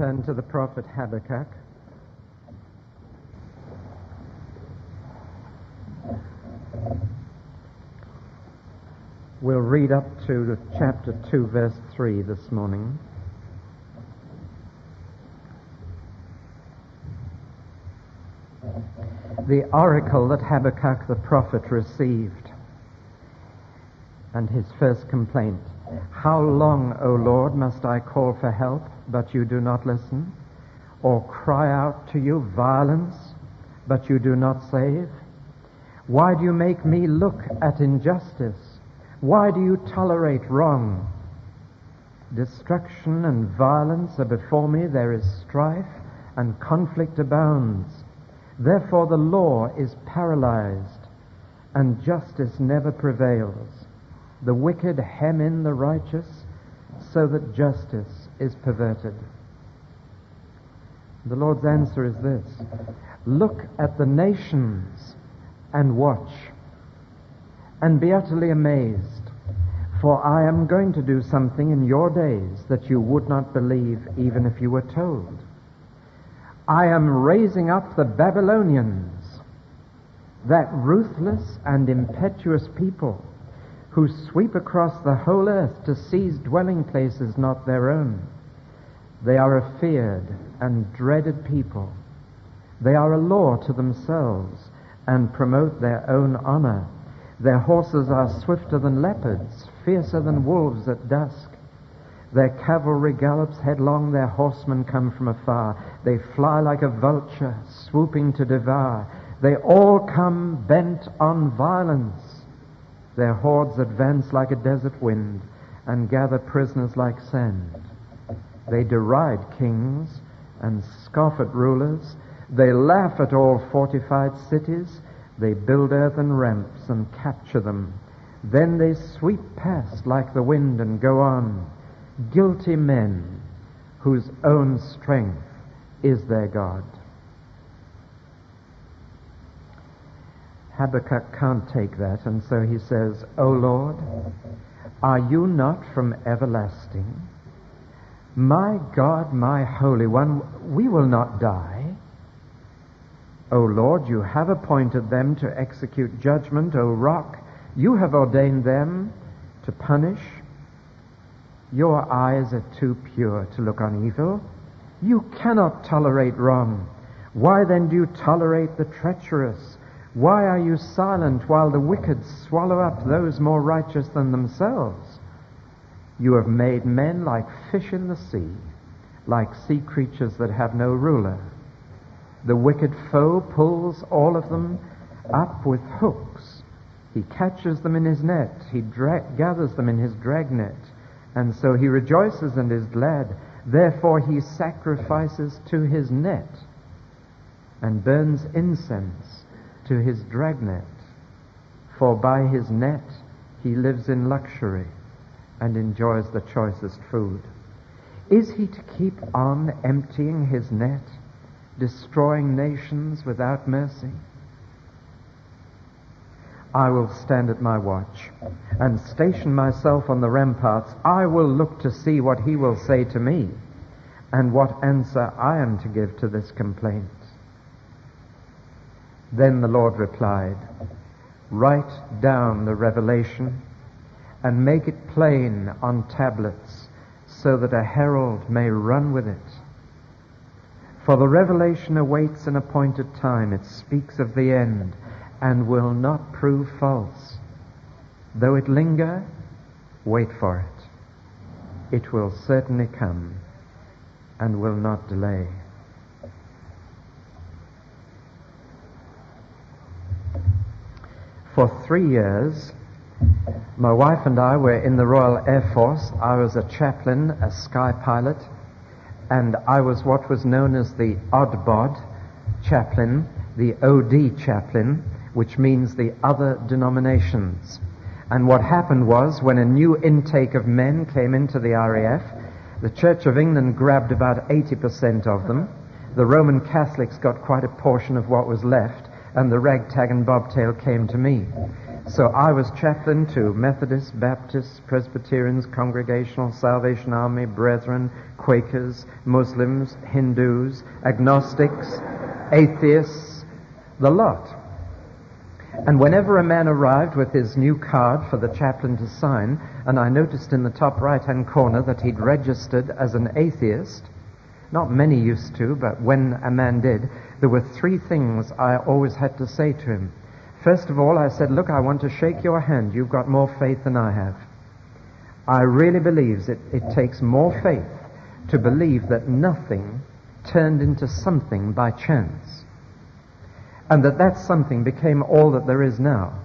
turn to the prophet Habakkuk. We'll read up to chapter 2, verse 3 this morning. The oracle that Habakkuk the prophet received, and his first complaint. How long, O Lord, must I call for help, but you do not listen? Or cry out to you violence, but you do not save? Why do you make me look at injustice? Why do you tolerate wrong? Destruction and violence are before me. There is strife, and conflict abounds. Therefore the law is paralyzed, and justice never prevails. The wicked hem in the righteous, so that justice is perverted. The Lord's answer is this: look at the nations and watch, and be utterly amazed, for I am going to do something in your days that you would not believe even if you were told. I am raising up the Babylonians, that ruthless and impetuous people who sweep across the whole earth to seize dwelling places not their own. They are a feared and dreaded people. They are a law to themselves and promote their own honor. Their horses are swifter than leopards, fiercer than wolves at dusk. Their cavalry gallops headlong, their horsemen come from afar. They fly like a vulture, swooping to devour. They all come bent on violence. Their hordes advance like a desert wind and gather prisoners like sand. They deride kings and scoff at rulers. They laugh at all fortified cities. They build earthen ramps and capture them. Then they sweep past like the wind and go on. Guilty men whose own strength is their God. Habakkuk can't take that, and so he says, O Lord, are you not from everlasting? My God, my Holy One, we will not die. O Lord, you have appointed them to execute judgment. O Rock, you have ordained them to punish. Your eyes are too pure to look on evil. You cannot tolerate wrong. Why then do you tolerate the treacherous? Why are you silent while the wicked swallow up those more righteous than themselves? You have made men like fish in the sea, like sea creatures that have no ruler. The wicked foe pulls all of them up with hooks. He catches them in his net. He gathers them in his dragnet. And so he rejoices and is glad. Therefore he sacrifices to his net and burns incense to his dragnet. For by his net he lives in luxury and enjoys the choicest food. Is he to keep on emptying his net, destroying nations without mercy? I will stand at my watch and station myself on the ramparts. I will look to see what he will say to me and what answer I am to give to this complaint. Then the Lord replied, write down the revelation and make it plain on tablets so that a herald may run with it. For the revelation awaits an appointed time. It speaks of the end and will not prove false. Though it linger, wait for it. It will certainly come and will not delay. For 3 years, my wife and I were in the Royal Air Force. I was a chaplain, a sky pilot, and I was what was known as the odd bod chaplain, the OD chaplain, which means the other denominations. And what happened was, when a new intake of men came into the RAF, the Church of England grabbed about 80% of them. The Roman Catholics got quite a portion of what was left, and the ragtag and bobtail came to me. So I was chaplain to Methodists, Baptists, Presbyterians, Congregational, Salvation Army, Brethren, Quakers, Muslims, Hindus, agnostics, atheists, the lot. And whenever a man arrived with his new card for the chaplain to sign, and I noticed in the top right-hand corner that he'd registered as an atheist, not many used to, but when a man did, there were three things I always had to say to him. First of all, I said, look, I want to shake your hand. You've got more faith than I have. I really believe it takes more faith to believe that nothing turned into something by chance, and that something became all that there is now,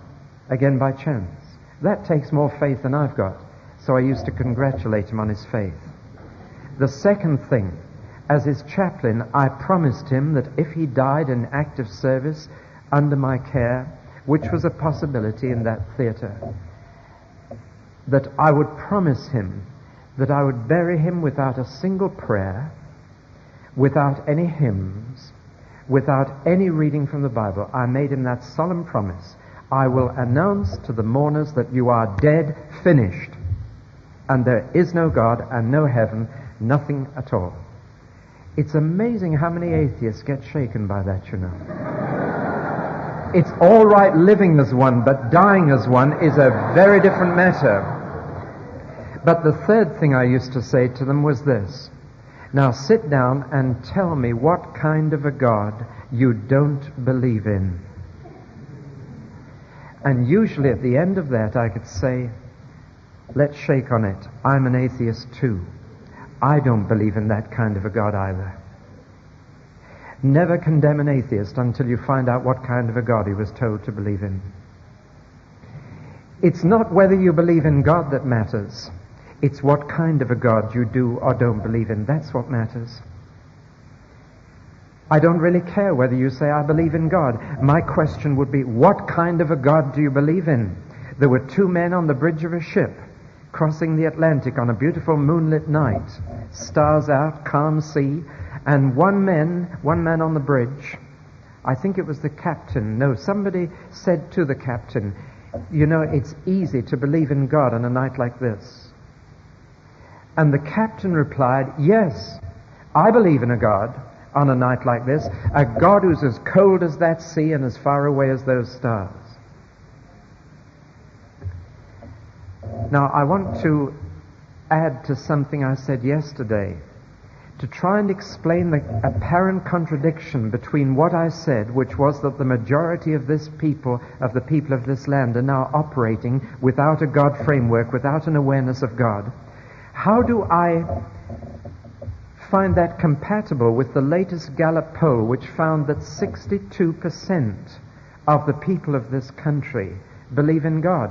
again by chance. That takes more faith than I've got. So I used to congratulate him on his faith. The second thing, as his chaplain, I promised him that if he died in active service under my care, which was a possibility in that theater, that I would promise him that I would bury him without a single prayer, without any hymns, without any reading from the Bible. I made him that solemn promise. I will announce to the mourners that you are dead, finished, and there is no God and no heaven, nothing at all. It's amazing how many atheists get shaken by that, you know. It's all right living as one, but dying as one is a very different matter. But the third thing I used to say to them was this: now sit down and tell me what kind of a God you don't believe in. And usually at the end of that I could say, let's shake on it. I'm an atheist too. I don't believe in that kind of a God either. Never condemn an atheist until you find out what kind of a God he was told to believe in. It's not whether you believe in God that matters. It's what kind of a God you do or don't believe in. That's what matters. I don't really care whether you say, I believe in God. My question would be, what kind of a God do you believe in? There were two men on the bridge of a ship crossing the Atlantic on a beautiful moonlit night, stars out, calm sea, and one man on the bridge, I think it was the captain, no, somebody said to the captain, you know, it's easy to believe in God on a night like this. And the captain replied, yes, I believe in a God on a night like this, a God who's as cold as that sea and as far away as those stars. Now, I want to add to something I said yesterday to try and explain the apparent contradiction between what I said, which was that the majority of the people of this land are now operating without a God framework, without an awareness of God. How do I find that compatible with the latest Gallup poll, which found that 62% of the people of this country believe in God?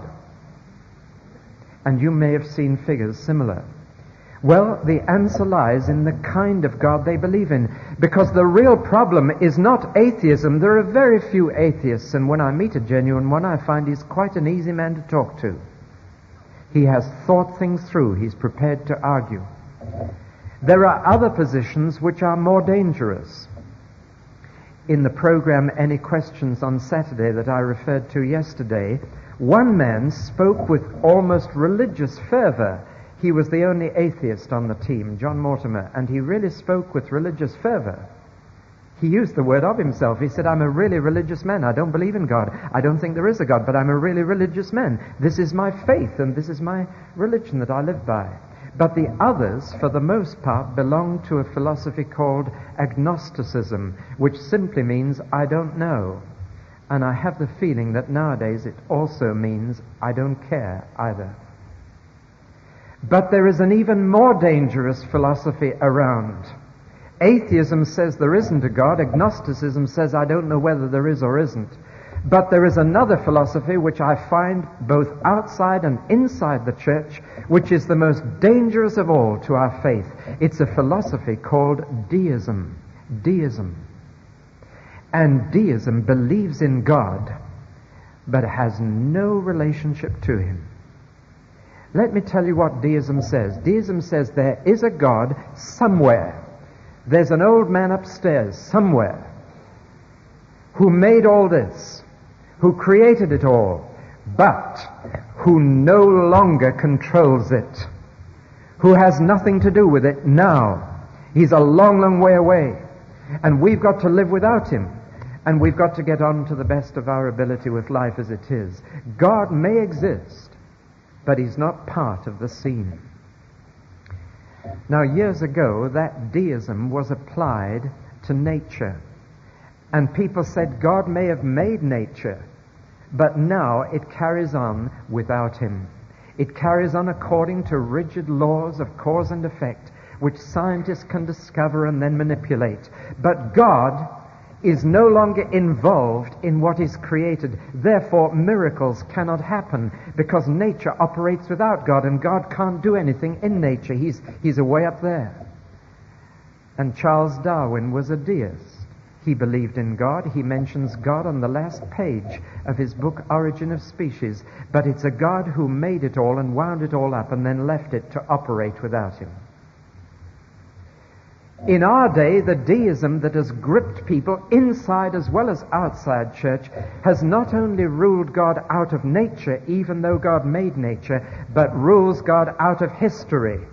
And you may have seen figures similar. Well, the answer lies in the kind of God they believe in, because the real problem is not atheism. There are very few atheists, and when I meet a genuine one, I find he's quite an easy man to talk to. He has thought things through. He's prepared to argue. There are other positions which are more dangerous. In the program Any Questions on Saturday that I referred to yesterday, one man spoke with almost religious fervor. He was the only atheist on the team, John Mortimer, and he really spoke with religious fervor. He used the word of himself. He said, I'm a really religious man. I don't believe in God. I don't think there is a God, but I'm a really religious man. This is my faith, and this is my religion that I live by. But the others, for the most part, belong to a philosophy called agnosticism, which simply means I don't know. And I have the feeling that nowadays it also means I don't care either. But there is an even more dangerous philosophy around. Atheism says there isn't a God. Agnosticism says I don't know whether there is or isn't. But there is another philosophy which I find both outside and inside the church, which is the most dangerous of all to our faith. It's a philosophy called deism. Deism. And deism believes in God, but has no relationship to him. Let me tell you what deism says. Deism says there is a God somewhere. There's an old man upstairs somewhere who made all this, who created it all, but who no longer controls it, who has nothing to do with it now. He's a long, long way away, and we've got to live without him, and we've got to get on to the best of our ability with life as it is. God may exist, but he's not part of the scene. Now, years ago, that deism was applied to nature, and people said God may have made nature, but now it carries on without him. It carries on according to rigid laws of cause and effect, which scientists can discover and then manipulate. But God is no longer involved in what is created. Therefore, miracles cannot happen, because nature operates without God, and God can't do anything in nature. He's away up there. And Charles Darwin was a deist. He believed in God. He mentions God on the last page of his book, Origin of Species. But it's a God who made it all and wound it all up and then left it to operate without him. In our day, the deism that has gripped people inside as well as outside church has not only ruled God out of nature, even though God made nature, but rules God out of history,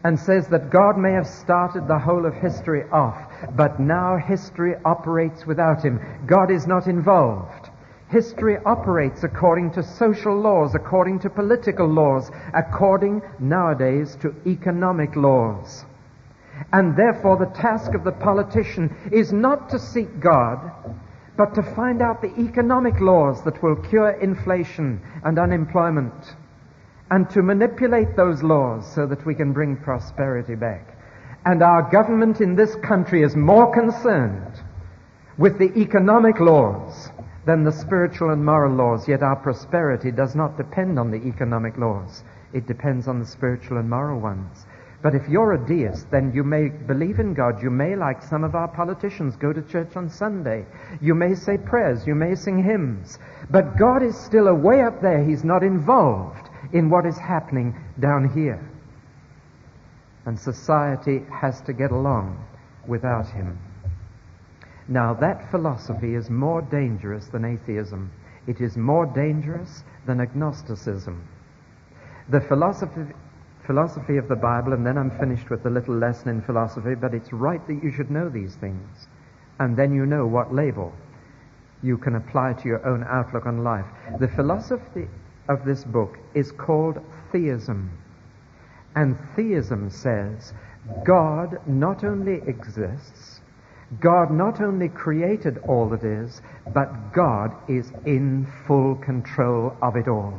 and says that God may have started the whole of history off, but now history operates without him. God is not involved. History operates according to social laws, according to political laws, according nowadays to economic laws. And therefore the task of the politician is not to seek God, but to find out the economic laws that will cure inflation and unemployment, and to manipulate those laws so that we can bring prosperity back. And our government in this country is more concerned with the economic laws than the spiritual and moral laws, yet our prosperity does not depend on the economic laws. It depends on the spiritual and moral ones. But if you're a deist, then you may believe in God. You may, like some of our politicians, go to church on Sunday. You may say prayers. You may sing hymns. But God is still away up there. He's not involved in what is happening down here. And society has to get along without him. Now, that philosophy is more dangerous than atheism. It is more dangerous than agnosticism. The philosophy of the Bible, and then I'm finished with the little lesson in philosophy, but it's right that you should know these things. And then you know what label you can apply to your own outlook on life. The philosophy of this book is called theism. And theism says God not only exists, God not only created all that is, but God is in full control of it all.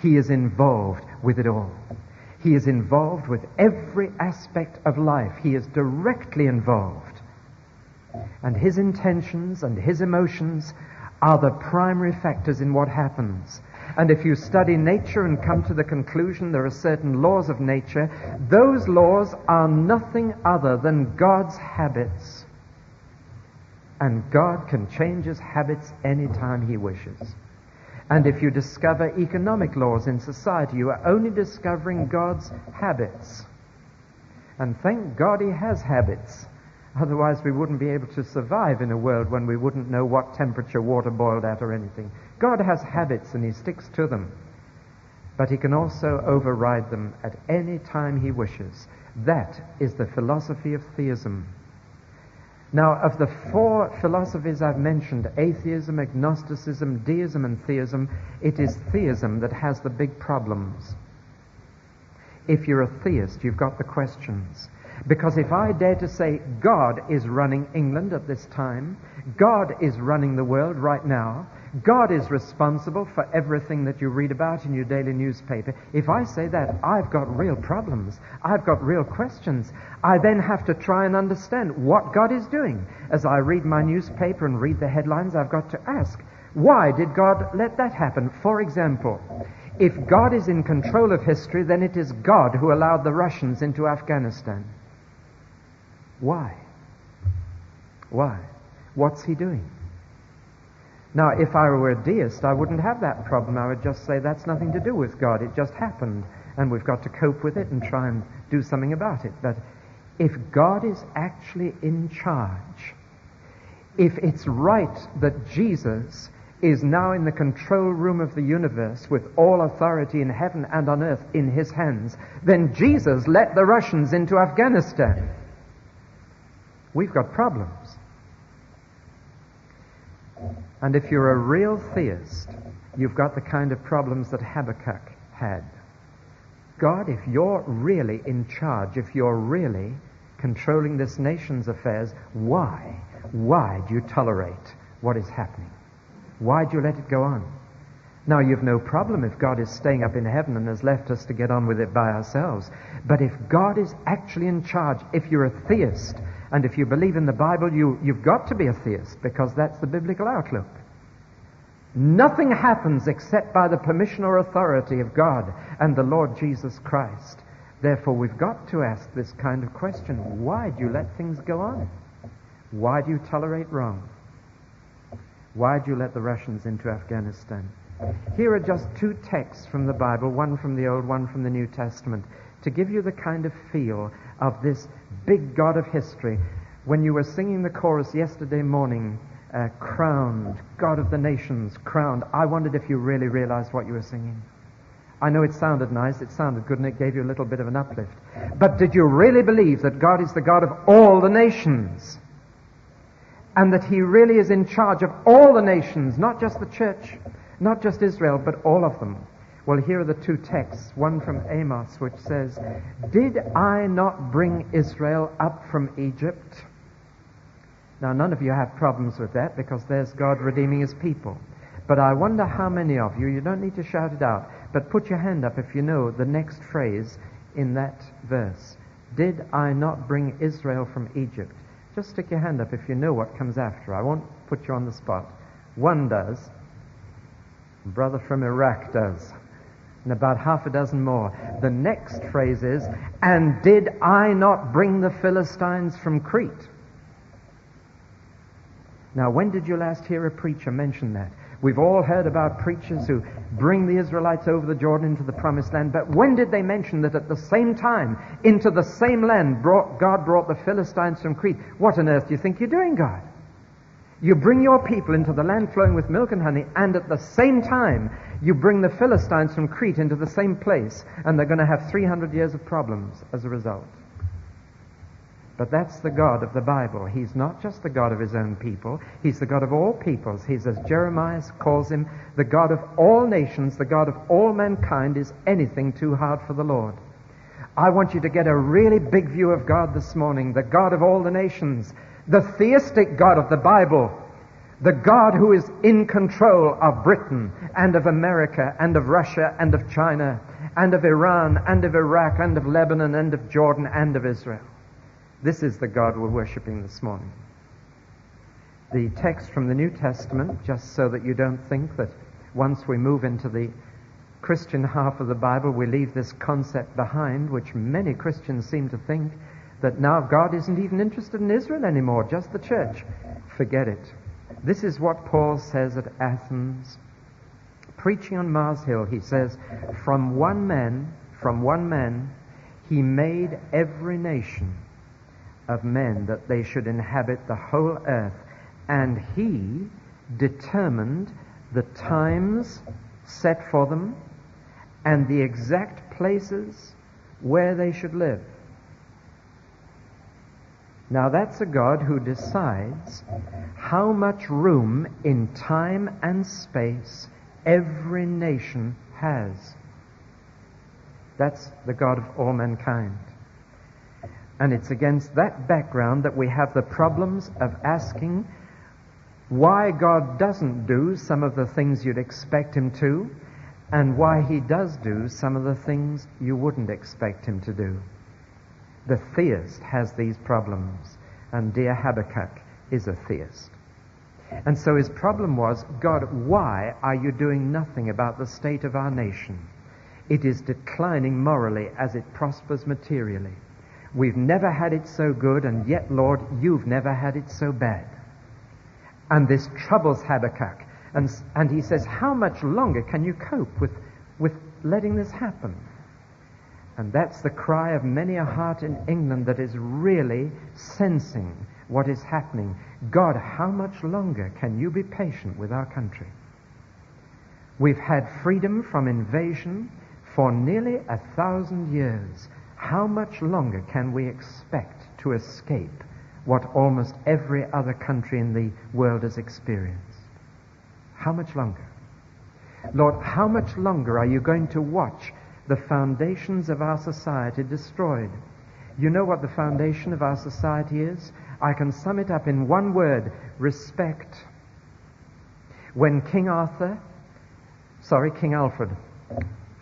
He is involved with it all. He is involved with every aspect of life. He is directly involved. And his intentions and his emotions are the primary factors in what happens. And if you study nature and come to the conclusion there are certain laws of nature, those laws are nothing other than God's habits. And God can change his habits any time he wishes. And if you discover economic laws in society, you are only discovering God's habits. And thank God he has habits. Otherwise we wouldn't be able to survive in a world when we wouldn't know what temperature water boiled at or anything. God has habits and he sticks to them. But he can also override them at any time he wishes. That is the philosophy of theism. Now, of the four philosophies I've mentioned, atheism, agnosticism, deism, and theism, it is theism that has the big problems. If you're a theist, you've got the questions. Because if I dare to say God is running England at this time, God is running the world right now, God is responsible for everything that you read about in your daily newspaper, if I say that, I've got real problems. I've got real questions. I then have to try and understand what God is doing. As I read my newspaper and read the headlines, I've got to ask, why did God let that happen? For example, if God is in control of history, then it is God who allowed the Russians into Afghanistan. Why? Why? What's he doing? Now, if I were a deist, I wouldn't have that problem. I would just say that's nothing to do with God. It just happened, and we've got to cope with it and try and do something about it. But if God is actually in charge, if it's right that Jesus is now in the control room of the universe with all authority in heaven and on earth in his hands, then Jesus let the Russians into Afghanistan. We've got problems. And if you're a real theist, you've got the kind of problems that Habakkuk had. God, if you're really in charge, if you're really controlling this nation's affairs, why do you tolerate what is happening? Why do you let it go on? Now, you've no problem if God is staying up in heaven and has left us to get on with it by ourselves. But if God is actually in charge, if you're a theist, and if you believe in the Bible, you've got to be a theist, because that's the biblical outlook. Nothing happens except by the permission or authority of God and the Lord Jesus Christ. Therefore, we've got to ask this kind of question. Why do you let things go on? Why do you tolerate wrong? Why do you let the Russians into Afghanistan? Here are just two texts from the Bible, one from the Old, one from the New Testament, to give you the kind of feel of this big God of history. When you were singing the chorus yesterday morning, crowned, God of the nations, crowned, I wondered if you really realized what you were singing. I know it sounded nice, it sounded good, and it gave you a little bit of an uplift. But did you really believe that God is the God of all the nations? And that he really is in charge of all the nations, not just the church, not just Israel, but all of them. Well, here are the two texts, one from Amos, which says, "Did I not bring Israel up from Egypt?" Now, none of you have problems with that, because there's God redeeming his people. But I wonder how many of you don't need to shout it out, but put your hand up if you know the next phrase in that verse. Did I not bring Israel from Egypt? Just stick your hand up if you know what comes after. I won't put you on the spot. One does. A brother from Iraq does. And about half a dozen more. The next phrase is, "And did I not bring the Philistines from Crete?" Now, when did you last hear a preacher mention that? We've all heard about preachers who bring the Israelites over the Jordan into the promised land, but when did they mention that at the same time, into the same land, God brought the Philistines from Crete? What on earth do you think you're doing, God? You bring your people into the land flowing with milk and honey, and at the same time, you bring the Philistines from Crete into the same place, and they're going to have 300 years of problems as a result. But that's the God of the Bible. He's not just the God of his own people. He's the God of all peoples. He's, as Jeremiah calls him, the God of all nations, the God of all mankind. Is anything too hard for the Lord? I want you to get a really big view of God this morning, the God of all the nations, the theistic God of the Bible, the God who is in control of Britain and of America and of Russia and of China and of Iran and of Iraq and of Lebanon and of Jordan and of Israel. This is the God we're worshiping this morning. The text from the New Testament, just so that you don't think that once we move into the Christian half of the Bible, we leave this concept behind, which many Christians seem to think, that now God isn't even interested in Israel anymore, just the church. Forget it. This is what Paul says at Athens. Preaching on Mars Hill, he says, from one man, he made every nation of men that they should inhabit the whole earth, and he determined the times set for them and the exact places where they should live. Now that's a God who decides how much room in time and space every nation has. That's the God of all mankind. And it's against that background that we have the problems of asking why God doesn't do some of the things you'd expect him to, and why he does do some of the things you wouldn't expect him to do. The theist has these problems, and dear Habakkuk is a theist. And so his problem was, God, why are you doing nothing about the state of our nation? It is declining morally as it prospers materially. We've never had it so good, and yet, Lord, you've never had it so bad. And this troubles Habakkuk. And he says, how much longer can you cope with letting this happen? And that's the cry of many a heart in England that is really sensing what is happening. God, how much longer can you be patient with our country? We've had freedom from invasion for nearly 1,000 years. How much longer can we expect to escape what almost every other country in the world has experienced? How much longer? Lord, how much longer are you going to watch the foundations of our society destroyed? You know what the foundation of our society is? I can sum it up in one word: respect. When King Alfred,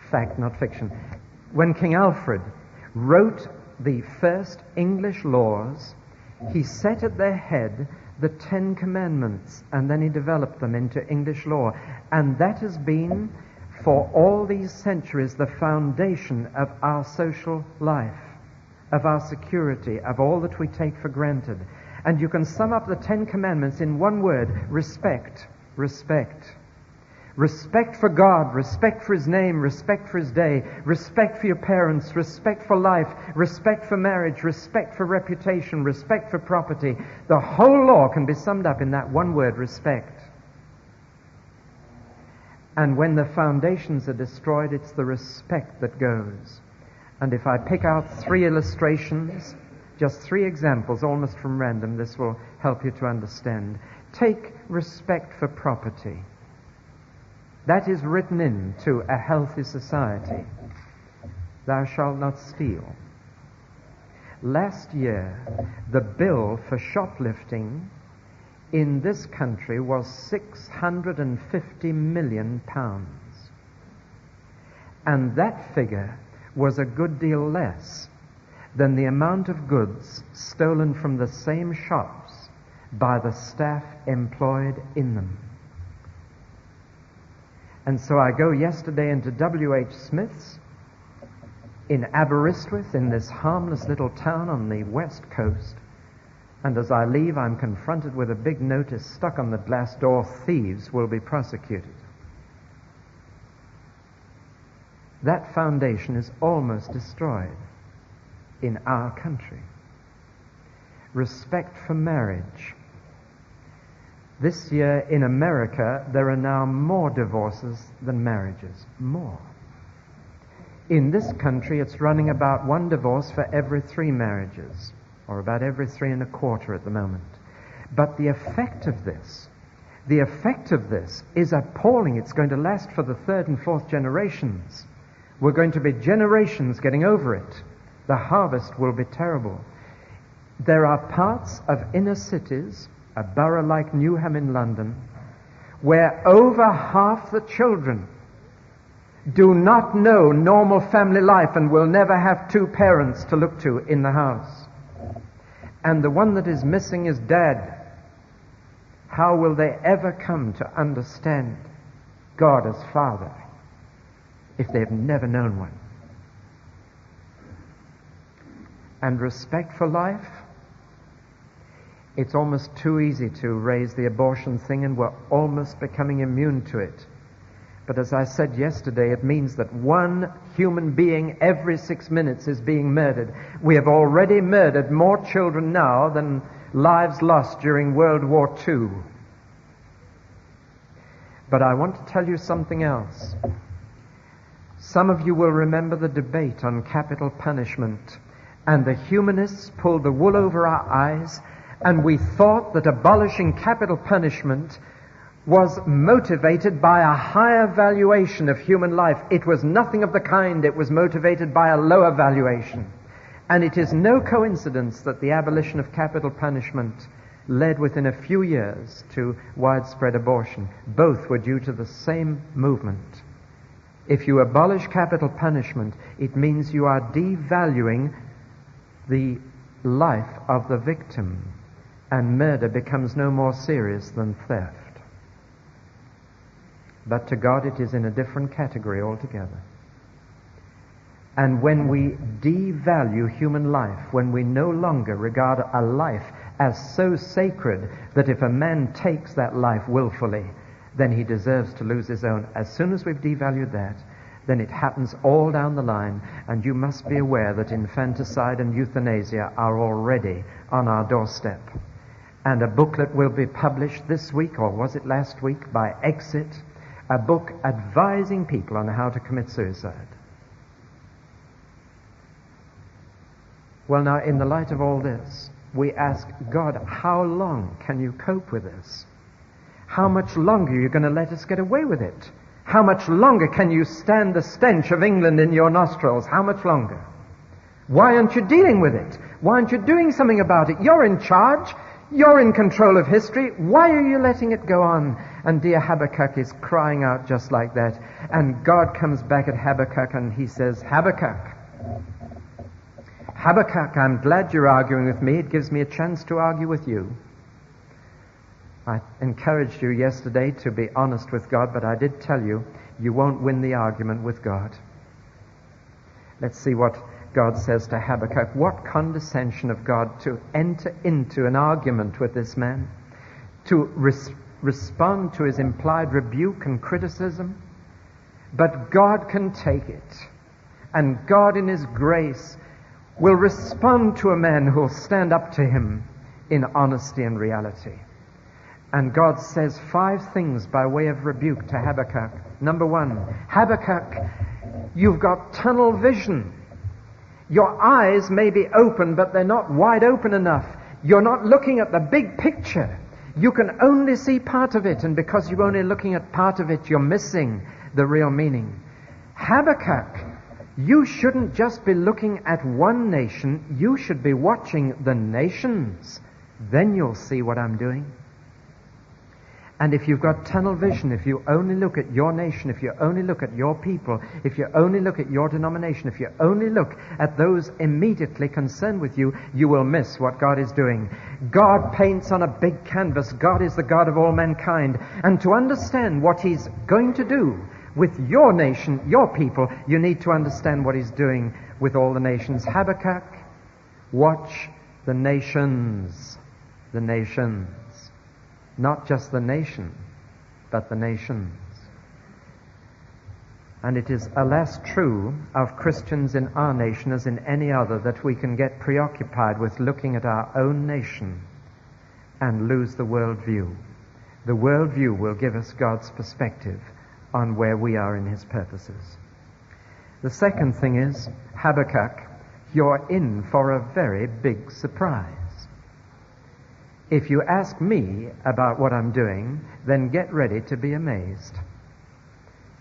fact, not fiction. When King Alfred wrote the first English laws, he set at their head the 10 Commandments, and then he developed them into English law. And that has been, for all these centuries, the foundation of our social life, of our security, of all that we take for granted. And you can sum up the 10 Commandments in one word: respect. Respect. Respect for God, respect for His name, respect for His day, respect for your parents, respect for life, respect for marriage, respect for reputation, respect for property. The whole law can be summed up in that one word: respect. And when the foundations are destroyed, it's the respect that goes. And if I pick out 3 illustrations, just 3 examples, almost from random, this will help you to understand. Take respect for property. That is written into a healthy society. Thou shalt not steal. Last year, the bill for shoplifting in this country was £650 million. And that figure was a good deal less than the amount of goods stolen from the same shops by the staff employed in them. And so I go yesterday into W.H. Smith's in Aberystwyth, in this harmless little town on the west coast. And as I leave, I'm confronted with a big notice stuck on the glass door: thieves will be prosecuted. That foundation is almost destroyed in our country. Respect for marriage. This year in America, there are now more divorces than marriages. More. In this country, it's running about 1 divorce for every 3 marriages, or about every 3 1/4 at the moment. But the effect of this is appalling. It's going to last for the 3rd and 4th generations. We're going to be generations getting over it. The harvest will be terrible. There are parts of inner cities, a borough like Newham in London, where over half the children do not know normal family life and will never have 2 parents to look to in the house. And the one that is missing is Dad. How will they ever come to understand God as Father if they've never known one? And respect for life, it's almost too easy to raise the abortion thing, and we're almost becoming immune to it. But as I said yesterday, it means that 1 human being every 6 minutes is being murdered. We have already murdered more children now than lives lost during World War II. But I want to tell you something else. Some of you will remember the debate on capital punishment, and the humanists pulled the wool over our eyes, and we thought that abolishing capital punishment was motivated by a higher valuation of human life. It was nothing of the kind. It was motivated by a lower valuation. And it is no coincidence that the abolition of capital punishment led within a few years to widespread abortion. Both were due to the same movement. If you abolish capital punishment, it means you are devaluing the life of the victim, and murder becomes no more serious than theft. But to God it is in a different category altogether. And when we devalue human life, when we no longer regard a life as so sacred that if a man takes that life willfully, then he deserves to lose his own. As soon as we've devalued that, then it happens all down the line, and you must be aware that infanticide and euthanasia are already on our doorstep. And a booklet will be published this week, or was it last week, by Exit, a book advising people on how to commit suicide. Well, now, in the light of all this, we ask God, how long can you cope with this? How much longer are you going to let us get away with it? How much longer can you stand the stench of England in your nostrils? How much longer? Why aren't you dealing with it? Why aren't you doing something about it? You're in charge. You're in control of history. Why are you letting it go on? And dear Habakkuk is crying out just like that. And God comes back at Habakkuk and he says, Habakkuk, I'm glad you're arguing with me. It gives me a chance to argue with you. I encouraged you yesterday to be honest with God, but I did tell you, you won't win the argument with God. Let's see what God says to Habakkuk. What condescension of God to enter into an argument with this man, to respond to his implied rebuke and criticism. But God can take it, and God in his grace will respond to a man who will stand up to him in honesty and reality. And God says 5 things by way of rebuke to Habakkuk. Number 1, Habakkuk, you've got tunnel vision. Your eyes may be open, but they're not wide open enough. You're not looking at the big picture. You can only see part of it, and because you're only looking at part of it, you're missing the real meaning. Habakkuk, you shouldn't just be looking at one nation, you should be watching the nations. Then you'll see what I'm doing. And if you've got tunnel vision, if you only look at your nation, if you only look at your people, if you only look at your denomination, if you only look at those immediately concerned with you, you will miss what God is doing. God paints on a big canvas. God is the God of all mankind. And to understand what he's going to do with your nation, your people, you need to understand what he's doing with all the nations. Habakkuk, watch the nations. The nations. Not just the nation, but the nations. And it is alas true of Christians in our nation as in any other that we can get preoccupied with looking at our own nation and lose the worldview. The worldview will give us God's perspective on where we are in his purposes. The second thing is, Habakkuk, you're in for a very big surprise. If you ask me about what I'm doing, then get ready to be amazed.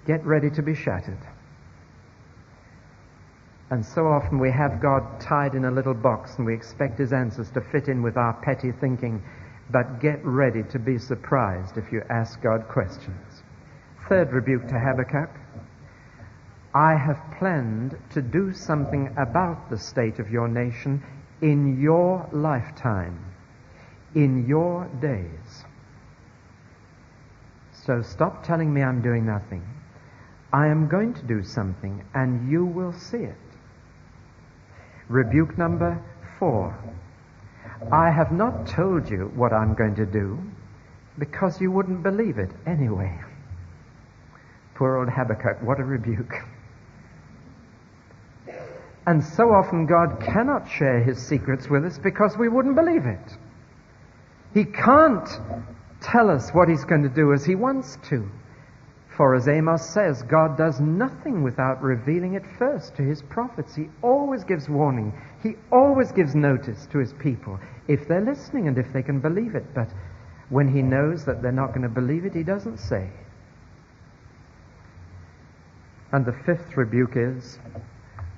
Get ready to be shattered. And so often we have God tied in a little box and we expect his answers to fit in with our petty thinking. But get ready to be surprised if you ask God questions. Third rebuke to Habakkuk. I have planned to do something about the state of your nation in your lifetime. In your days. So stop telling me I'm doing nothing. I am going to do something, and you will see it. Rebuke number 4. I have not told you what I'm going to do because you wouldn't believe it anyway. Poor old Habakkuk, what a rebuke. And so often God cannot share his secrets with us because we wouldn't believe it. He can't tell us what he's going to do as he wants to. For as Amos says, God does nothing without revealing it first to his prophets. He always gives warning. He always gives notice to his people if they're listening and if they can believe it. But when he knows that they're not going to believe it, he doesn't say. And the 5th rebuke is,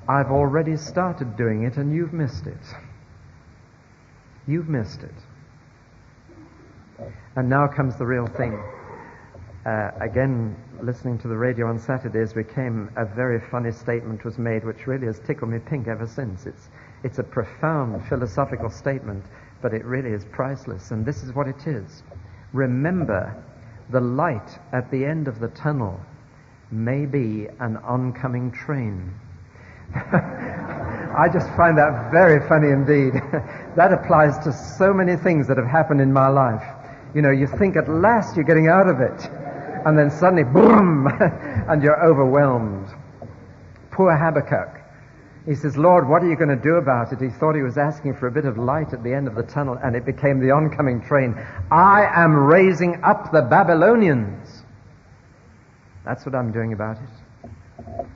I've already started doing it and you've missed it. You've missed it. And now comes the real thing. Again, listening to the radio on Saturdays, a very funny statement was made, which really has tickled me pink ever since. It's a profound philosophical statement, but it really is priceless. And this is what it is. Remember, the light at the end of the tunnel may be an oncoming train. I just find that very funny indeed. That applies to so many things that have happened in my life. You know, you think at last you're getting out of it, and then suddenly, boom, and you're overwhelmed. Poor Habakkuk. He says, Lord, what are you going to do about it? He thought he was asking for a bit of light at the end of the tunnel, and it became the oncoming train. I am raising up the Babylonians. That's what I'm doing about it.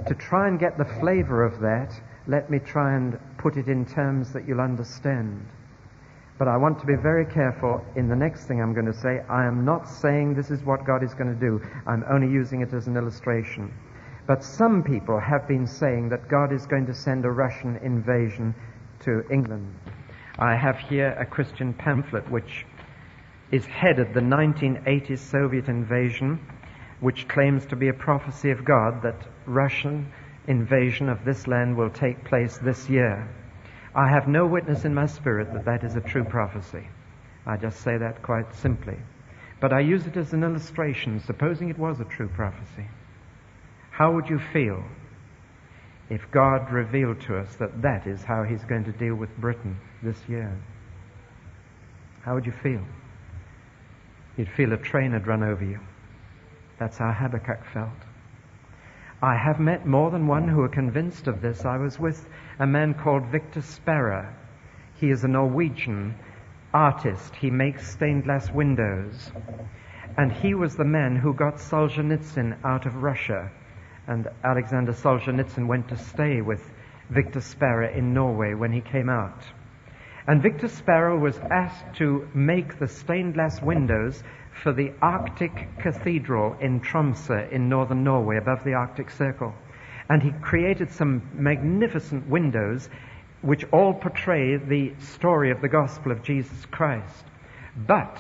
To try and get the flavor of that, let me try and put it in terms that you'll understand. But I want to be very careful in the next thing I'm going to say. I am not saying this is what God is going to do. I'm only using it as an illustration. But some people have been saying that God is going to send a Russian invasion to England. I have here a Christian pamphlet which is headed the 1980 Soviet invasion, which claims to be a prophecy of God that Russian invasion of this land will take place this year. I have no witness in my spirit that that is a true prophecy. I just say that quite simply. But I use it as an illustration, supposing it was a true prophecy. How would you feel if God revealed to us that that is how he's going to deal with Britain this year? How would you feel? You'd feel a train had run over you. That's how Habakkuk felt. I have met more than one who are convinced of this. I was with a man called Victor Sparrow. He is a Norwegian artist. He makes stained glass windows. And he was the man who got Solzhenitsyn out of Russia. And Alexander Solzhenitsyn went to stay with Victor Sparrow in Norway when he came out. And Victor Sparrow was asked to make the stained glass windows for the Arctic Cathedral in Tromsø in northern Norway, above the Arctic Circle. And he created some magnificent windows which all portray the story of the gospel of Jesus Christ. But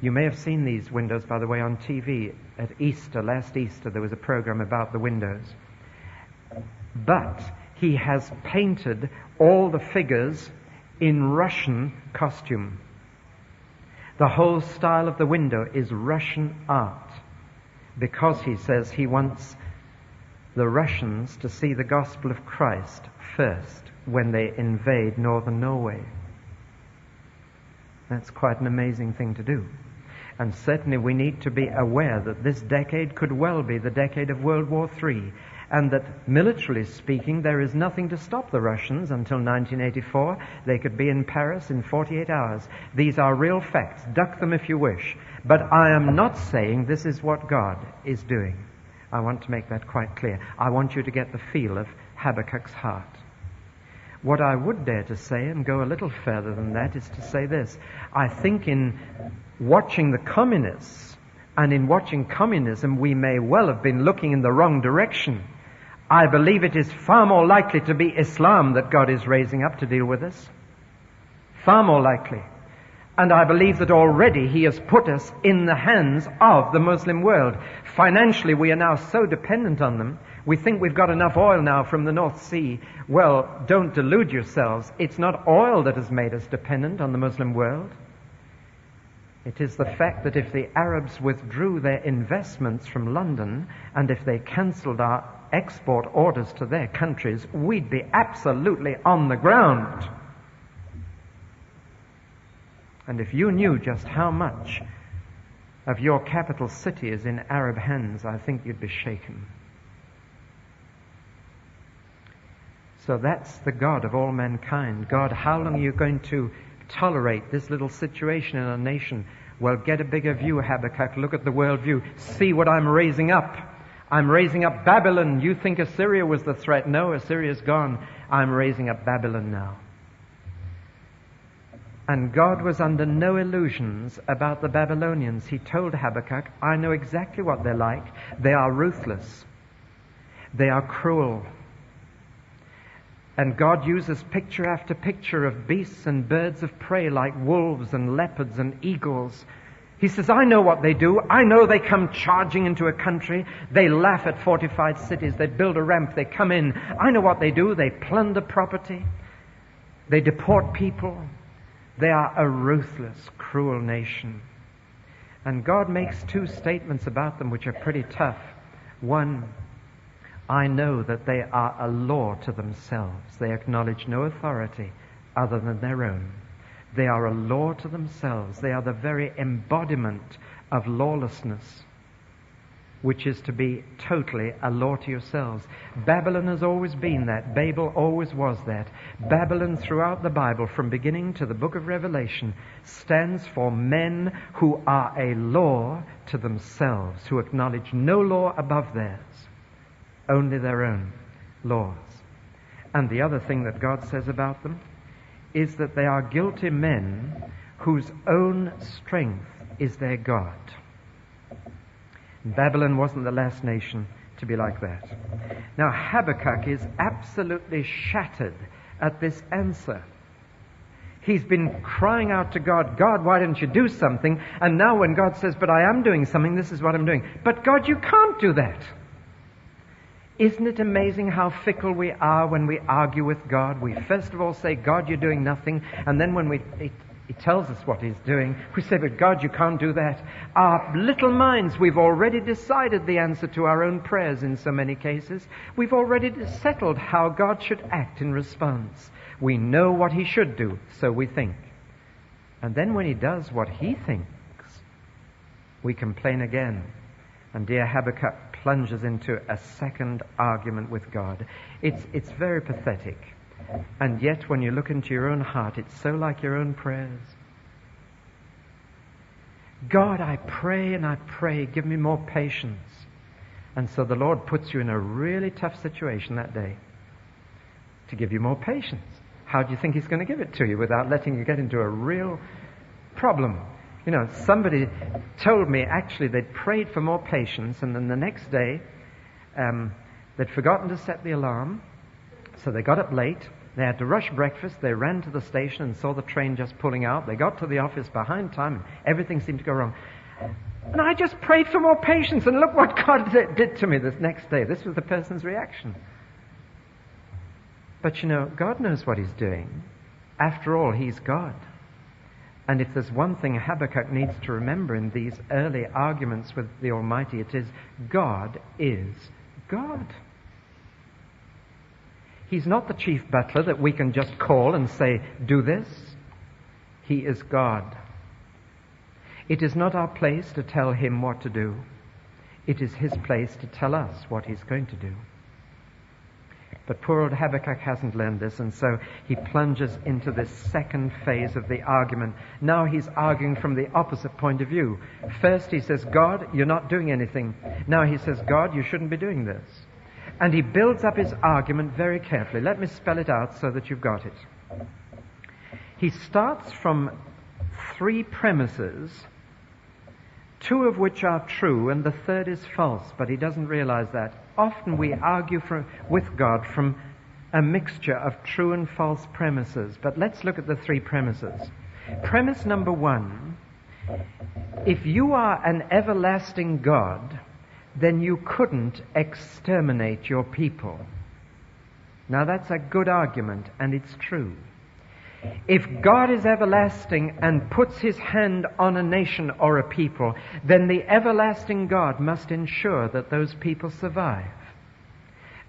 you may have seen these windows, by the way, on TV at Easter. Last Easter there was a program about the windows. But he has painted all the figures in Russian costume. The whole style of the window is Russian art, because he says he wants the Russians to see the gospel of Christ first when they invade northern Norway. That's quite an amazing thing to do. And certainly we need to be aware that this decade could well be the decade of World War III, and that, militarily speaking, there is nothing to stop the Russians until 1984. They could be in Paris in 48 hours. These are real facts. Duck them if you wish. But I am not saying this is what God is doing. I want to make that quite clear. I want you to get the feel of Habakkuk's heart. What I would dare to say, and go a little further than that, is to say this. I think in watching the communists, and in watching communism, we may well have been looking in the wrong direction. I believe it is far more likely to be Islam that God is raising up to deal with us. Far more likely. And I believe that already he has put us in the hands of the Muslim world. Financially, we are now so dependent on them. We think we've got enough oil now from the North Sea. Well, don't delude yourselves. It's not oil that has made us dependent on the Muslim world. It is the fact that if the Arabs withdrew their investments from London, and if they cancelled our export orders to their countries, we'd be absolutely on the ground. And if you knew just how much of your capital city is in Arab hands, I think you'd be shaken. So that's the God of all mankind. God, how long are you going to tolerate this little situation in a nation? Well, get a bigger view, Habakkuk. Look at the world view. See what I'm raising up. I'm raising up Babylon. You think Assyria was the threat. No, Assyria's gone. I'm raising up Babylon now. And God was under no illusions about the Babylonians. He told Habakkuk, I know exactly what they're like. They are ruthless. They are cruel. And God uses picture after picture of beasts and birds of prey like wolves and leopards and eagles. He says, I know what they do. I know they come charging into a country. They laugh at fortified cities. They build a ramp. They come in. I know what they do. They plunder property. They deport people. They are a ruthless, cruel nation. And God makes two statements about them which are pretty tough. One, I know that they are a law to themselves. They acknowledge no authority other than their own. They are a law to themselves. They are the very embodiment of lawlessness. which is to be totally a law to yourselves. Babylon has always been that. Babel always was that. Babylon throughout the Bible, from beginning to the book of Revelation, stands for men who are a law to themselves, who acknowledge no law above theirs, only their own laws. And the other thing that God says about them is that they are guilty men whose own strength is their God. Babylon wasn't the last nation to be like that. Now Habakkuk is absolutely shattered at this answer. He's been crying out to God, God, why didn't you do something? And now when God says, but I am doing something, this is what I'm doing. But God, you can't do that. Isn't it amazing how fickle we are when we argue with God? We first of all say, God, you're doing nothing. And then when He tells us what He's doing, we say, but God, you can't do that. Our little minds, we've already decided the answer to our own prayers in so many cases. We've already settled how God should act in response. We know what He should do, so we think. And then when He does what He thinks, we complain again. And dear Habakkuk plunges into a second argument with God. It's very pathetic. And yet when you look into your own heart, it's so like your own prayers. God, I pray and I pray, give me more patience. And so the Lord puts you in a really tough situation that day to give you more patience. How do you think He's going to give it to you without letting you get into a real problem? You know, somebody told me actually they'd prayed for more patience, and then the next day they'd forgotten to set the alarm, so they got up late. They had to rush breakfast. They ran to the station and saw the train just pulling out. They got to the office behind time, and everything seemed to go wrong. And I just prayed for more patience, and look what God did to me this next day. This was the person's reaction. But you know, God knows what He's doing. After all, He's God. And if there's one thing Habakkuk needs to remember in these early arguments with the Almighty, it is God is God. He's not the chief butler that we can just call and say, do this. He is God. It is not our place to tell Him what to do. It is His place to tell us what He's going to do. But poor old Habakkuk hasn't learned this, and so he plunges into this second phase of the argument. Now he's arguing from the opposite point of view. First he says, God, you're not doing anything. Now he says, God, you shouldn't be doing this. And he builds up his argument very carefully. Let me spell it out so that you've got it. He starts from 3 premises, 2 of which are true and the third is false, but he doesn't realize that. Often we argue with God from a mixture of true and false premises. But let's look at the 3 premises. Premise number 1, if you are an everlasting God, then you couldn't exterminate your people. Now that's a good argument, and it's true. If God is everlasting and puts His hand on a nation or a people, then the everlasting God must ensure that those people survive.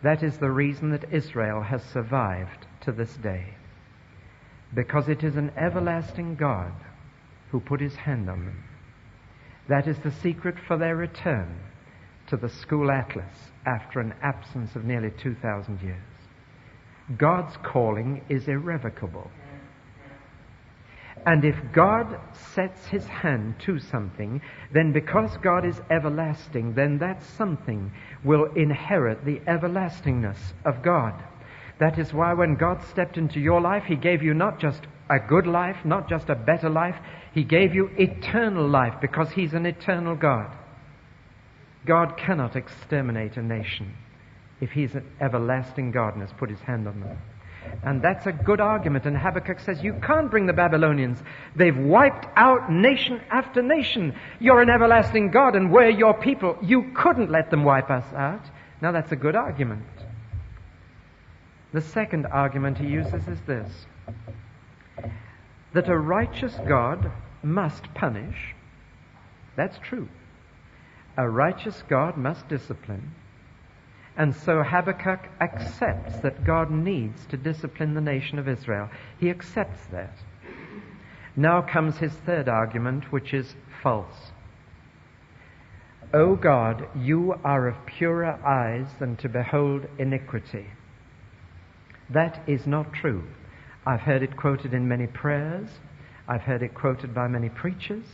That is the reason that Israel has survived to this day. Because it is an everlasting God who put His hand on them. That is the secret for their return to the school atlas after an absence of nearly 2,000 years. God's calling is irrevocable. And if God sets His hand to something, then because God is everlasting, then that something will inherit the everlastingness of God. That is why when God stepped into your life, He gave you not just a good life, not just a better life, He gave you eternal life because He's an eternal God. God cannot exterminate a nation if He's an everlasting God and has put His hand on them. And that's a good argument. And Habakkuk says, you can't bring the Babylonians. They've wiped out nation after nation. You're an everlasting God and we're your people. You couldn't let them wipe us out. Now that's a good argument. The second argument he uses is this: that a righteous God must punish. That's true. A righteous God must discipline. And so Habakkuk accepts that God needs to discipline the nation of Israel. He accepts that. Now comes his third argument, which is false. O God, you are of purer eyes than to behold iniquity. That is not true. I've heard it quoted in many prayers. I've heard it quoted by many preachers,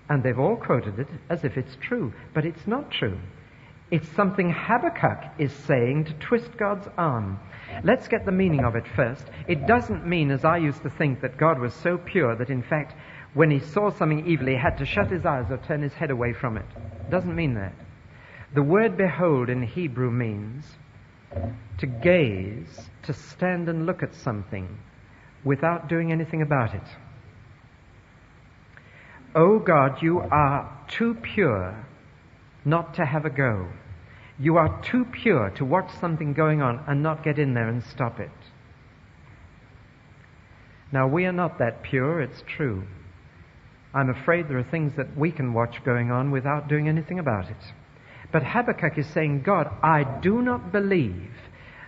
and they've all quoted it as if it's true, but it's not true. It's something Habakkuk is saying to twist God's arm. Let's get the meaning of it first. It doesn't mean, as I used to think, that God was so pure that in fact when he saw something evil he had to shut his eyes or turn his head away from it. It doesn't mean that. The word behold in Hebrew means to gaze, to stand and look at something without doing anything about it. O God, you are too pure not to have a go. You are too pure to watch something going on and not get in there and stop it. Now, we are not that pure, it's true. I'm afraid there are things that we can watch going on without doing anything about it. But Habakkuk is saying, God, I do not believe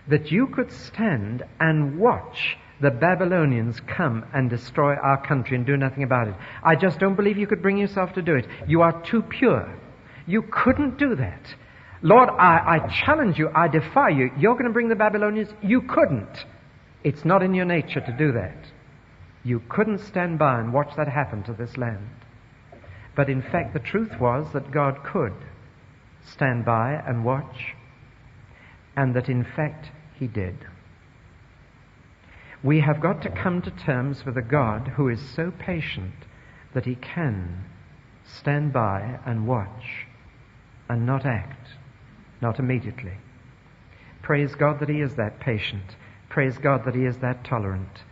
that you could stand and watch the Babylonians come and destroy our country and do nothing about it. I just don't believe you could bring yourself to do it. You are too pure. You couldn't do that. Lord, I challenge you, I defy you. You're going to bring the Babylonians? You couldn't. It's not in your nature to do that. You couldn't stand by and watch that happen to this land. But in fact, the truth was that God could stand by and watch, and that in fact he did. We have got to come to terms with a God who is so patient that he can stand by and watch and not act, not immediately. Praise God that he is that patient. Praise God that he is that tolerant.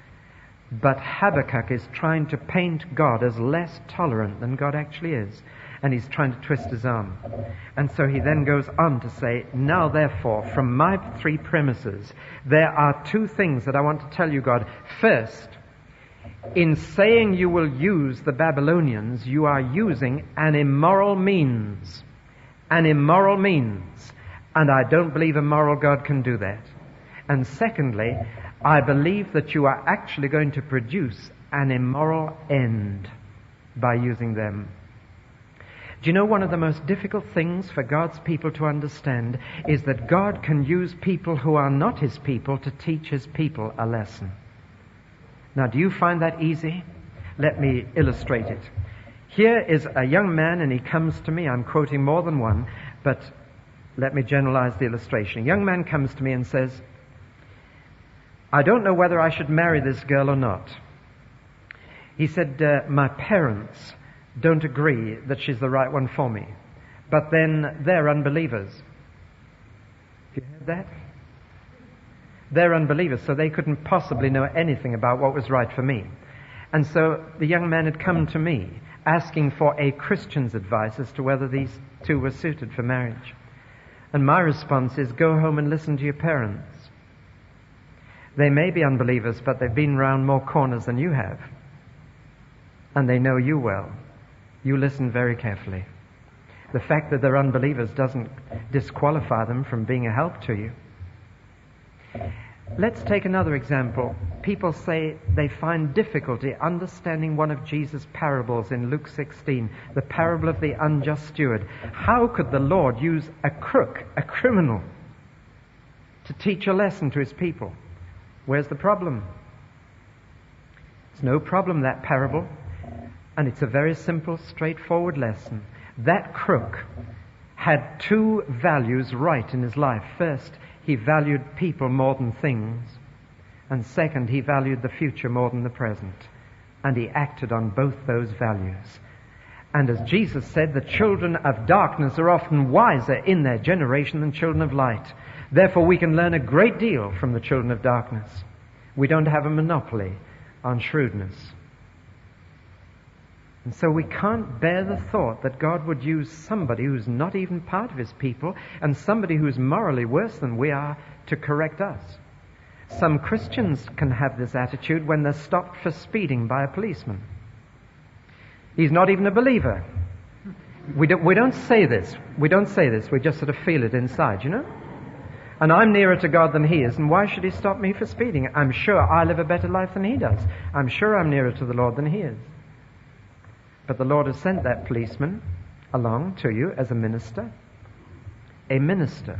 But Habakkuk is trying to paint God as less tolerant than God actually is. And he's trying to twist his arm. And so he then goes on to say, now therefore, from my three premises, there are two things that I want to tell you, God. First, in saying you will use the Babylonians, you are using an immoral means. An immoral means. And I don't believe a moral God can do that. And secondly, I believe that you are actually going to produce an immoral end by using them. Do you know one of the most difficult things for God's people to understand is that God can use people who are not his people to teach his people a lesson. Now, do you find that easy? Let me illustrate it. Here is a young man and he comes to me. I'm quoting more than one, but let me generalize the illustration. A young man comes to me and says, I don't know whether I should marry this girl or not. He said, my parents don't agree that she's the right one for me. But then they're unbelievers. Have you heard that? They're unbelievers, so they couldn't possibly know anything about what was right for me. And so the young man had come to me asking for a Christian's advice as to whether these two were suited for marriage. And my response is, go home and listen to your parents. They may be unbelievers, but they've been around more corners than you have. And they know you well. You listen very carefully. The fact that they're unbelievers doesn't disqualify them from being a help to you. Let's take another example. People say they find difficulty understanding one of Jesus' parables in Luke 16, the parable of the unjust steward. How could the Lord use a crook, a criminal, to teach a lesson to his people? Where's the problem? It's no problem, that parable. And it's a very simple, straightforward lesson. That crook had two values right in his life. First, he valued people more than things. And second, he valued the future more than the present. And he acted on both those values. And as Jesus said, the children of darkness are often wiser in their generation than children of light. Therefore, we can learn a great deal from the children of darkness. We don't have a monopoly on shrewdness. And so we can't bear the thought that God would use somebody who's not even part of his people and somebody who's morally worse than we are to correct us. Some Christians can have this attitude when they're stopped for speeding by a policeman. He's not even a believer. We don't say this. We don't say this. We just sort of feel it inside, you know? And I'm nearer to God than he is, and why should he stop me for speeding? I'm sure I live a better life than he does. I'm sure I'm nearer to the Lord than he is. But the Lord has sent that policeman, along to you as a minister. A minister.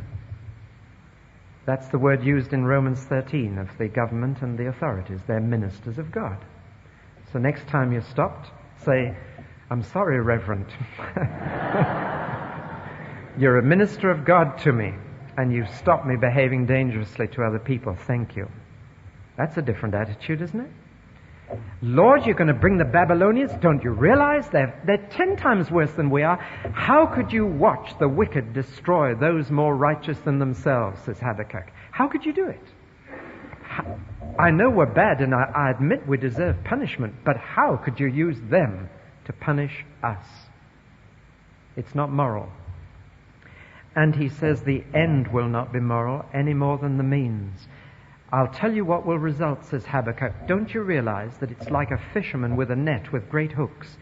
That's the word used in Romans 13 of the government and the authorities. They're ministers of God. So next time you're stopped, say, "I'm sorry, Reverend. You're a minister of God to me, and you've stopped me behaving dangerously to other people. Thank you." That's a different attitude, isn't it? "Lord, you're going to bring the Babylonians. Don't you realize they're 10 times worse than we are? How could you watch the wicked destroy those more righteous than themselves," says Habakkuk. How could you do it? I know we're bad, and I admit we deserve punishment, but how could you use them to punish us? It's not moral. And he says the end will not be moral any more than the means. "I'll tell you what will result," says Habakkuk. "Don't you realize that it's like a fisherman with a net with great hooks?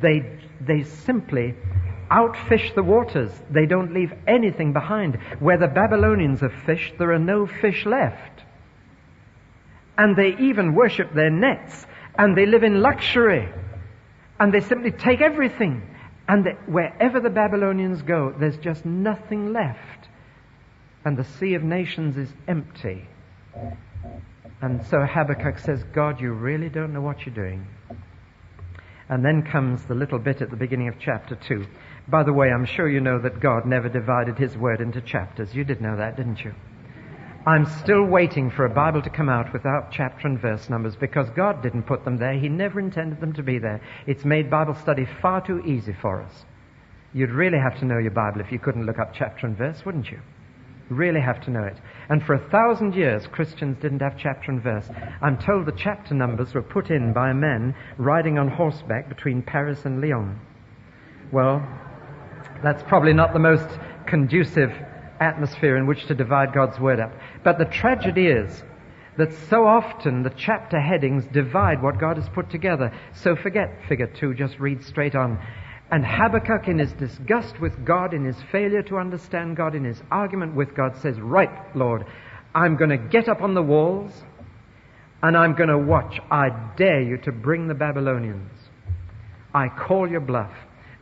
They simply outfish the waters. They don't leave anything behind. Where the Babylonians have fished, there are no fish left. And they even worship their nets, and they live in luxury, and they simply take everything. And wherever the Babylonians go, there's just nothing left. And the sea of nations is empty." And so Habakkuk says, "God, you really don't know what you're doing." And then comes the little bit at the beginning of chapter 2. By the way, I'm sure you know that God never divided his word into chapters. You did know that, didn't you? I'm still waiting for a Bible to come out without chapter and verse numbers, because God didn't put them there. He never intended them to be there. It's made Bible study far too easy for us. You'd really have to know your Bible if you couldn't look up chapter and verse, wouldn't you? Really have to know it. And for 1,000 years, Christians didn't have chapter and verse. I'm told the chapter numbers were put in by men riding on horseback between Paris and Lyon. Well, that's probably not the most conducive atmosphere in which to divide God's word up. But the tragedy is that so often the chapter headings divide what God has put together. So forget figure 2, just read straight on. And Habakkuk, in his disgust with God, in his failure to understand God, in his argument with God, says, "Right, Lord, I'm going to get up on the walls and I'm going to watch. I dare you to bring the Babylonians. I call your bluff."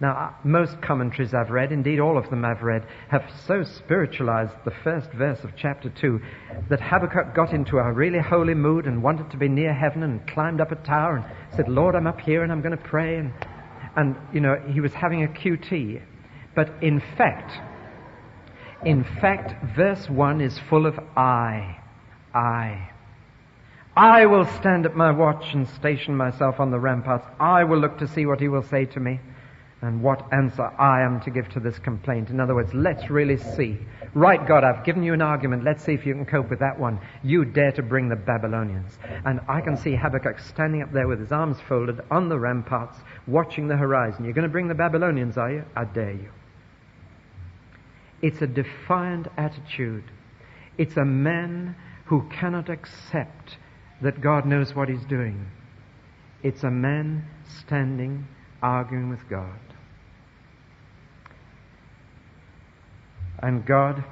Now, most commentaries I've read, indeed all of them I've read, have so spiritualized the first verse of chapter 2 that Habakkuk got into a really holy mood and wanted to be near heaven and climbed up a tower and said, "Lord, I'm up here and I'm going to pray." And you know, he was having a QT. But in fact, verse 1 is full of I will stand at my watch and station myself on the ramparts. I will look to see what he will say to me and what answer I am to give to this complaint. In other words, let's really see. Right, God, I've given you an argument. Let's see if you can cope with that one. You dare to bring the Babylonians. And I can see Habakkuk standing up there with his arms folded on the ramparts, watching the horizon. "You're going to bring the Babylonians, are you? I dare you." It's a defiant attitude. It's a man who cannot accept that God knows what he's doing. It's a man standing, arguing with God. And God,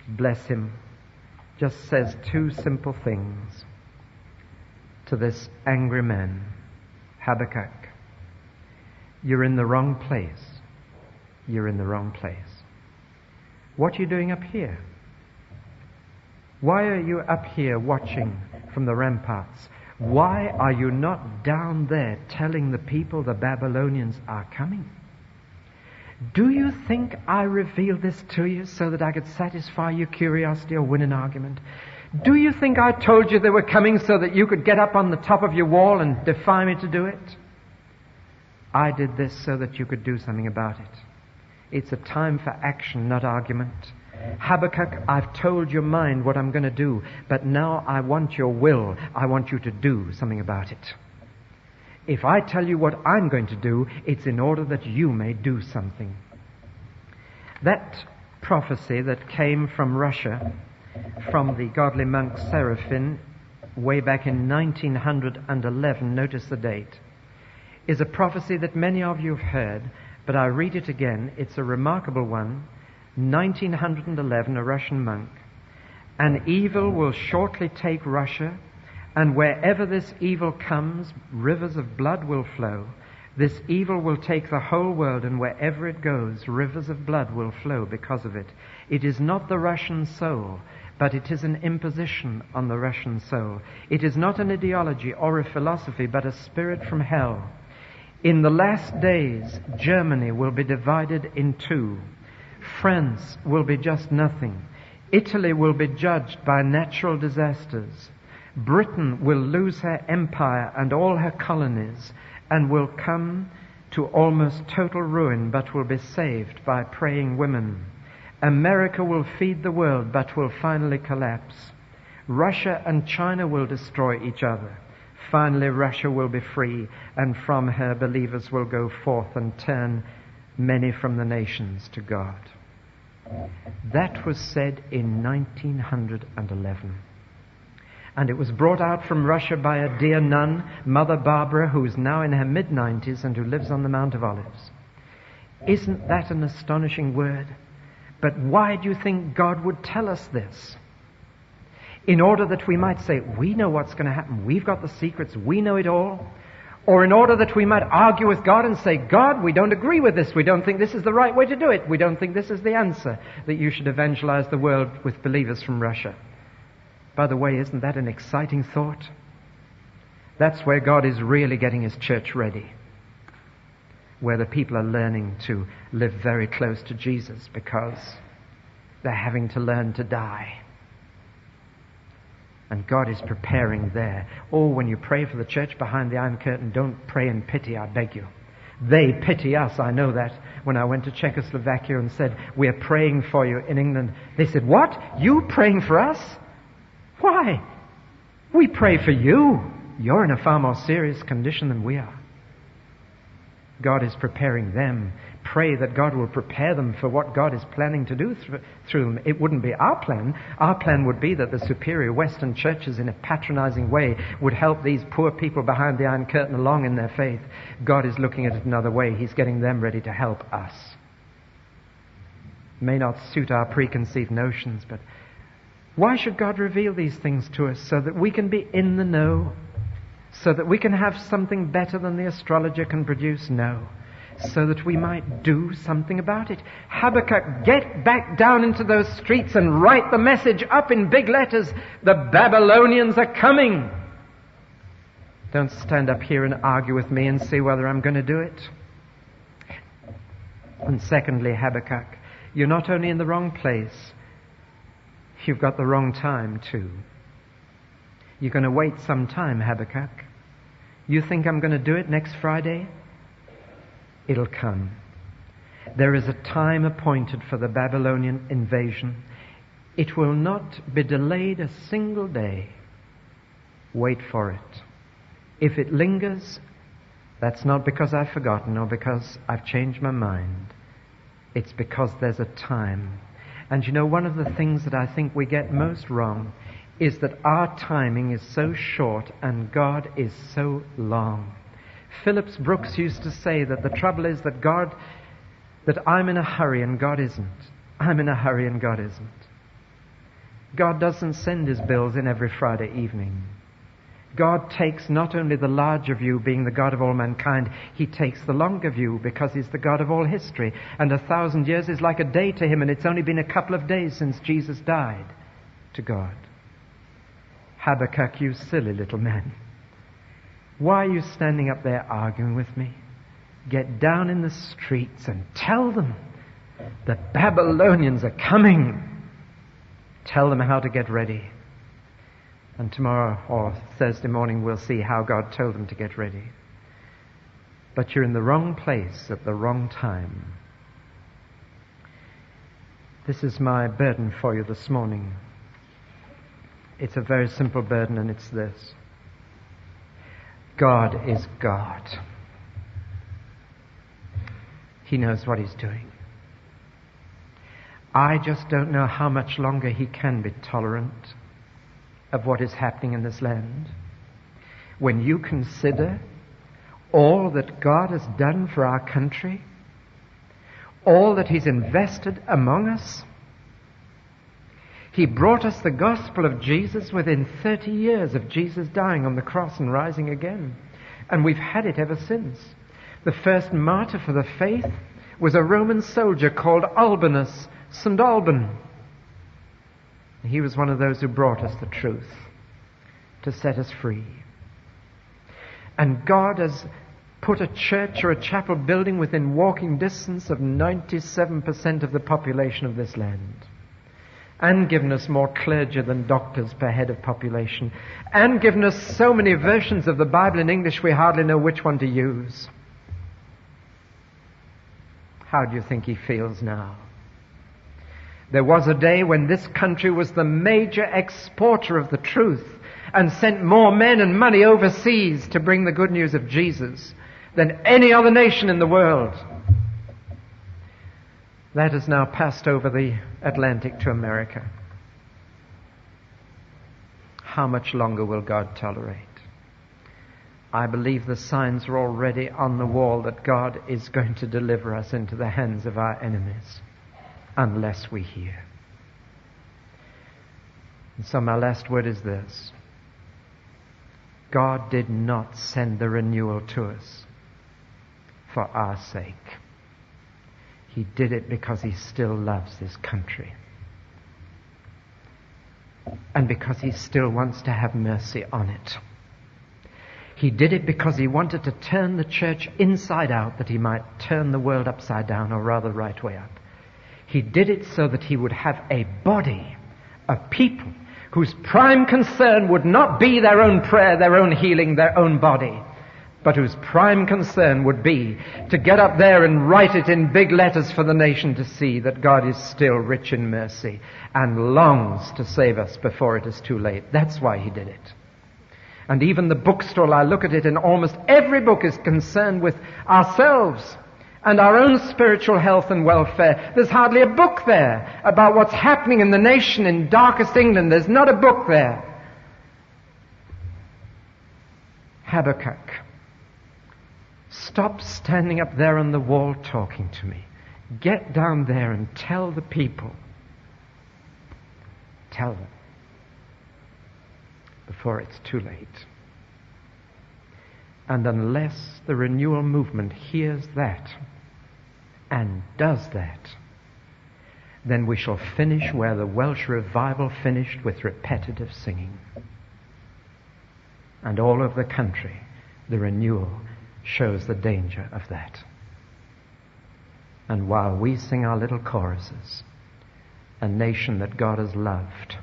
bless him, just says 2 simple things to this angry man. "Habakkuk, you're in the wrong place. You're in the wrong place. What are you doing up here? Why are you up here watching from the ramparts? Why are you not down there telling the people the Babylonians are coming? Do you think I revealed this to you so that I could satisfy your curiosity or win an argument? Do you think I told you they were coming so that you could get up on the top of your wall and defy me to do it? I did this so that you could do something about it. It's a time for action, not argument. Habakkuk, I've told your mind what I'm going to do, but now I want your will. I want you to do something about it. If I tell you what I'm going to do, it's in order that you may do something." That prophecy that came from Russia, from the godly monk Seraphin, way back in 1911, notice the date, is a prophecy that many of you have heard, but I read it again. It's a remarkable one. 1911, a Russian monk. "An evil will shortly take Russia, and wherever this evil comes, rivers of blood will flow. This evil will take the whole world, and wherever it goes, rivers of blood will flow because of it. It is not the Russian soul, but it is an imposition on the Russian soul. It is not an ideology or a philosophy, but a spirit from hell. In the last days, Germany will be divided in two. France will be just nothing. Italy will be judged by natural disasters. Britain will lose her empire and all her colonies, and will come to almost total ruin, but will be saved by praying women. America will feed the world, but will finally collapse. Russia and China will destroy each other. Finally, Russia will be free, and from her believers will go forth and turn many from the nations to God. That was said in 1911. And it was brought out from Russia by a dear nun, Mother Barbara, who is now in her mid-90s and who lives on the Mount of Olives. Isn't that an astonishing word? But why do you think God would tell us this? In order that we might say, we know what's going to happen. We've got the secrets. We know it all. Or in order that we might argue with God and say, God, we don't agree with this. We don't think this is the right way to do it. We don't think this is the answer, that you should evangelize the world with believers from Russia. By the way, isn't that an exciting thought? That's where God is really getting his church ready. Where the people are learning to live very close to Jesus because they're having to learn to die. And God is preparing there. Oh, when you pray for the church behind the Iron Curtain, don't pray in pity, I beg you. They pity us, I know that. When I went to Czechoslovakia and said, we're praying for you in England, they said, what? You praying for us? Why? We pray for you. You're in a far more serious condition than we are. God is preparing them. Pray that God will prepare them for what God is planning to do through them. It wouldn't be our plan. Our plan would be that the superior Western churches in a patronizing way would help these poor people behind the Iron Curtain along in their faith. God is looking at it another way. He's getting them ready to help us. It may not suit our preconceived notions, but why should God reveal these things to us? So that we can be in the know? So that we can have something better than the astrologer can produce? No. So that we might do something about it. Habakkuk, get back down into those streets and write the message up in big letters. The Babylonians are coming. Don't stand up here and argue with me and see whether I'm going to do it. And secondly, Habakkuk, you're not only in the wrong place, you've got the wrong time too. You're going to wait some time, Habakkuk. You think I'm going to do it next Friday? It'll come. There is a time appointed for the Babylonian invasion. It will not be delayed a single day. Wait for it. If it lingers, that's not because I've forgotten or because I've changed my mind. It's because there's a time. And you know, one of the things that I think we get most wrong is that our timing is so short and God is so long. Phillips Brooks used to say that the trouble is that I'm in a hurry and God isn't. I'm in a hurry and God isn't. God doesn't send his bills in every Friday evening. God takes not only the larger view, being the God of all mankind, he takes the longer view because he's the God of all history. And 1,000 years is like a day to him, and it's only been a couple of days since Jesus died to God. Habakkuk, you silly little man. Why are you standing up there arguing with me? Get down in the streets and tell them the Babylonians are coming. Tell them how to get ready. And tomorrow or Thursday morning we'll see how God told them to get ready. But you're in the wrong place at the wrong time. This is my burden for you this morning. It's a very simple burden, and it's this. God is God. He knows what he's doing. I just don't know how much longer he can be tolerant of what is happening in this land. When you consider all that God has done for our country, all that he's invested among us, he brought us the gospel of Jesus within 30 years of Jesus dying on the cross and rising again. And we've had it ever since. The first martyr for the faith was a Roman soldier called Albanus, St. Alban. He was one of those who brought us the truth to set us free. And God has put a church or a chapel building within walking distance of 97% of the population of this land, and given us more clergy than doctors per head of population, and given us so many versions of the Bible in English we hardly know which one to use. How do you think he feels now? There was a day when this country was the major exporter of the truth and sent more men and money overseas to bring the good news of Jesus than any other nation in the world. That has now passed over the Atlantic to America. How much longer will God tolerate? I believe the signs are already on the wall that God is going to deliver us into the hands of our enemies unless we hear. And so my last word is this. God did not send the renewal to us for our sake. He did it because he still loves this country. And because he still wants to have mercy on it. He did it because he wanted to turn the church inside out that he might turn the world upside down, or rather right way up. He did it so that he would have a body of people whose prime concern would not be their own prayer, their own healing, their own body, but whose prime concern would be to get up there and write it in big letters for the nation to see that God is still rich in mercy and longs to save us before it is too late. That's why he did it. And even the bookstall, I look at it, and almost every book is concerned with ourselves and our own spiritual health and welfare. There's hardly a book there about what's happening in the nation in darkest England. There's not a book there. Habakkuk, stop standing up there on the wall talking to me. Get down there and tell the people. Tell them before it's too late. And unless the renewal movement hears that and does that, then we shall finish where the Welsh revival finished, with repetitive singing. And all over the country, the renewal shows the danger of that. And while we sing our little choruses, a nation that God has loved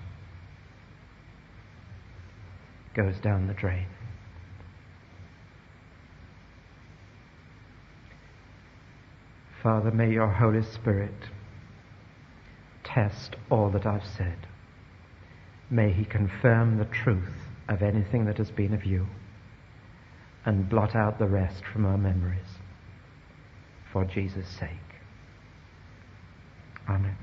goes down the drain. Father, may your Holy Spirit test all that I've said. May he confirm the truth of anything that has been of you and blot out the rest from our memories. For Jesus' sake. Amen.